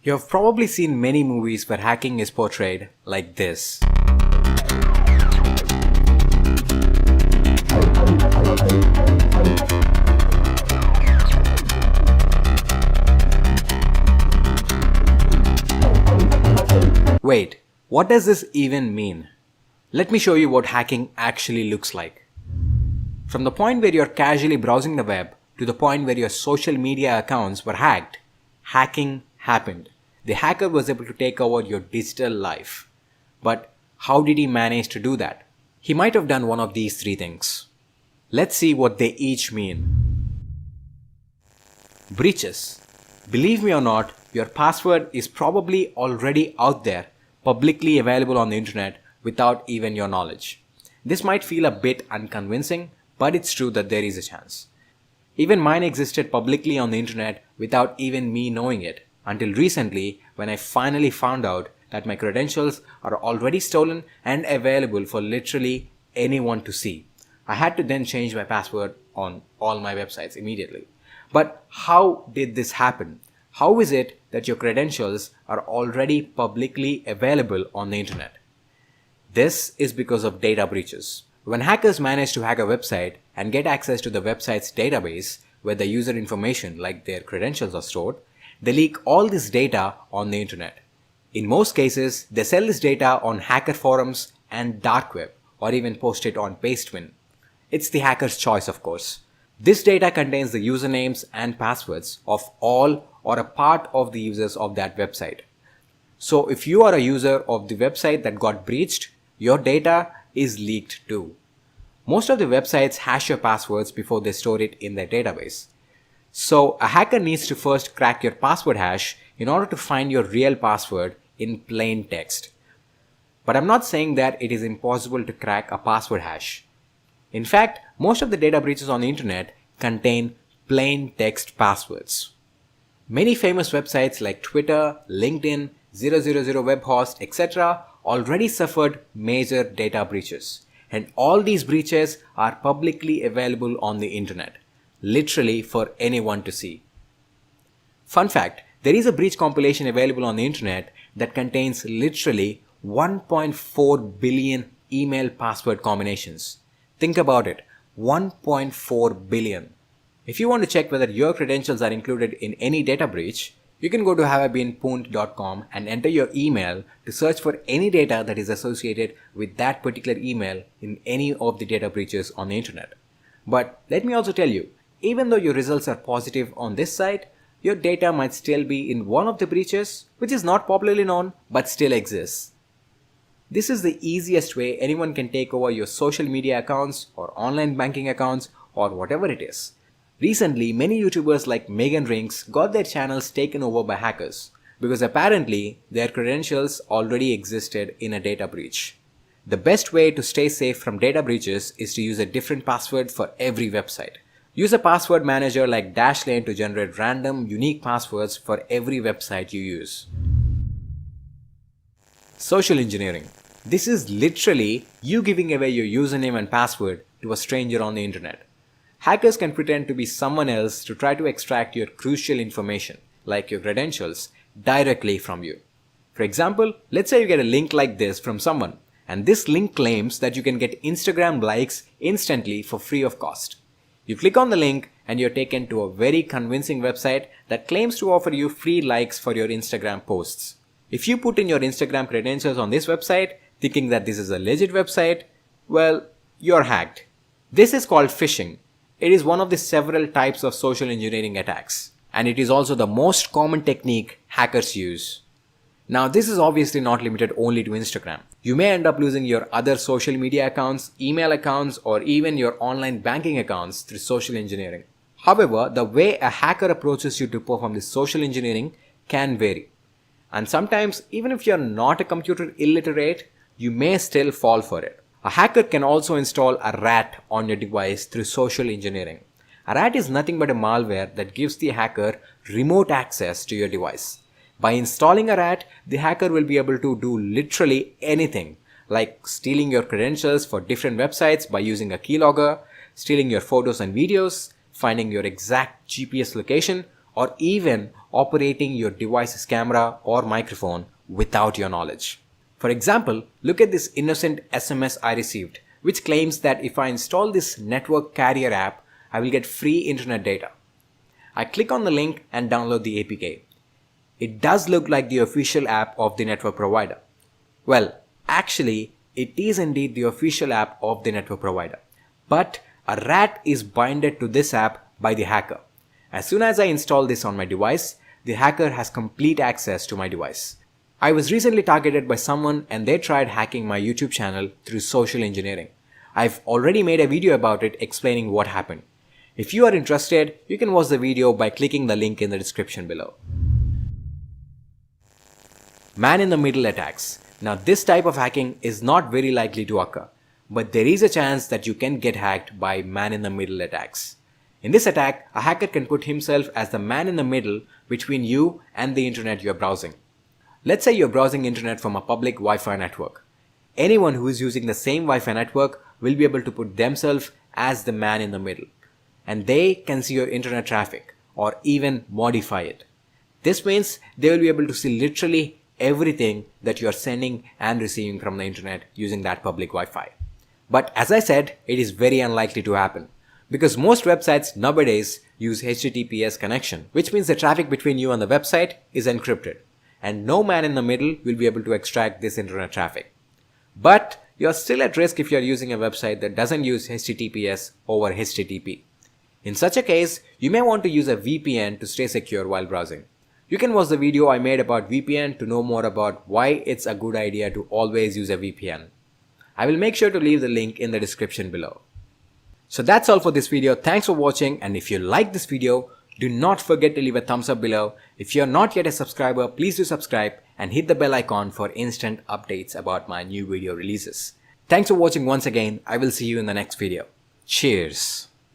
You have probably seen many movies where hacking is portrayed like this. Wait, what does this even mean? Let me show you what hacking actually looks like. From the point where you're casually browsing the web to the point where your social media accounts were hacked, hacking happened. The hacker was able to take over your digital life. But how did he manage to do that? He might have done one of these three things. Let's see what they each mean. Breaches. Believe me or not, your password is probably already out there, publicly available on the internet without even your knowledge. This might feel a bit unconvincing, but it's true that there is a chance. Even mine existed publicly on the internet without even me knowing it, until recently when I finally found out that my credentials are already stolen and available for literally anyone to see. I had to then change my password on all my websites immediately. But how did this happen? How is it that your credentials are already publicly available on the internet? This is because of data breaches. When hackers manage to hack a website and get access to the website's database where the user information like their credentials are stored, they leak all this data on the internet. In most cases, they sell this data on hacker forums and dark web, or even post it on Pastewin. It's the hacker's choice, of course. This data contains the usernames and passwords of all or a part of the users of that website. So if you are a user of the website that got breached, your data is leaked too. Most of the websites hash your passwords before they store it in their database. So a hacker needs to first crack your password hash in order to find your real password in plain text. But I'm not saying that it is impossible to crack a password hash. In fact, most of the data breaches on the internet contain plain text passwords. Many famous websites like Twitter, LinkedIn, 000 Webhost, etc. already suffered major data breaches. And all these breaches are publicly available on the internet, literally for anyone to see. Fun fact, there is a breach compilation available on the internet that contains literally 1.4 billion email password combinations. Think about it, 1.4 billion. If you want to check whether your credentials are included in any data breach, you can go to haveibeenpwned.com and enter your email to search for any data that is associated with that particular email in any of the data breaches on the internet. But let me also tell you, even though your results are positive on this site, your data might still be in one of the breaches, which is not popularly known but still exists. This is the easiest way anyone can take over your social media accounts or online banking accounts or whatever it is. Recently, many YouTubers like Megan Rinks got their channels taken over by hackers because apparently their credentials already existed in a data breach. The best way to stay safe from data breaches is to use a different password for every website. Use a password manager like Dashlane to generate random, unique passwords for every website you use. Social engineering. This is literally you giving away your username and password to a stranger on the internet. Hackers can pretend to be someone else to try to extract your crucial information, like your credentials, directly from you. For example, let's say you get a link like this from someone, and this link claims that you can get Instagram likes instantly for free of cost. You click on the link and you're taken to a very convincing website that claims to offer you free likes for your Instagram posts. If you put in your Instagram credentials on this website, thinking that this is a legit website, well, you're hacked. This is called phishing. It is one of the several types of social engineering attacks, and it is also the most common technique hackers use. Now, this is obviously not limited only to Instagram. You may end up losing your other social media accounts, email accounts, or even your online banking accounts through social engineering. However, the way a hacker approaches you to perform this social engineering can vary. And sometimes, even if you're not a computer illiterate, you may still fall for it. A hacker can also install a rat on your device through social engineering. A rat is nothing but a malware that gives the hacker remote access to your device. By installing a rat, the hacker will be able to do literally anything, like stealing your credentials for different websites by using a keylogger, stealing your photos and videos, finding your exact GPS location, or even operating your device's camera or microphone without your knowledge. For example, look at this innocent SMS I received, which claims that if I install this network carrier app, I will get free internet data. I click on the link and download the APK. It does look like the official app of the network provider. Well, actually, it is indeed the official app of the network provider. But a rat is binded to this app by the hacker. As soon as I install this on my device, the hacker has complete access to my device. I was recently targeted by someone and they tried hacking my YouTube channel through social engineering. I've already made a video about it explaining what happened. If you are interested, you can watch the video by clicking the link in the description below. Man-in-the-middle attacks. Now this type of hacking is not very likely to occur, but there is a chance that you can get hacked by man-in-the-middle attacks. In this attack, a hacker can put himself as the man in the middle between you and the internet you are browsing. Let's say you're browsing internet from a public Wi-Fi network. Anyone who is using the same Wi-Fi network will be able to put themselves as the man in the middle, and they can see your internet traffic or even modify it. This means they will be able to see literally everything that you are sending and receiving from the internet using that public Wi-Fi. But as I said, it is very unlikely to happen because most websites nowadays use HTTPS connection, which means the traffic between you and the website is encrypted, and no man in the middle will be able to extract this internet traffic. But you're still at risk if you're using a website that doesn't use HTTPS over HTTP. In such a case, you may want to use a VPN to stay secure while browsing. You can watch the video I made about VPN to know more about why it's a good idea to always use a VPN. I will make sure to leave the link in the description below. So that's all for this video. Thanks for watching, and if you like this video, do not forget to leave a thumbs up below. If you're not yet a subscriber, please do subscribe and hit the bell icon for instant updates about my new video releases. Thanks for watching once again. I will see you in the next video. Cheers.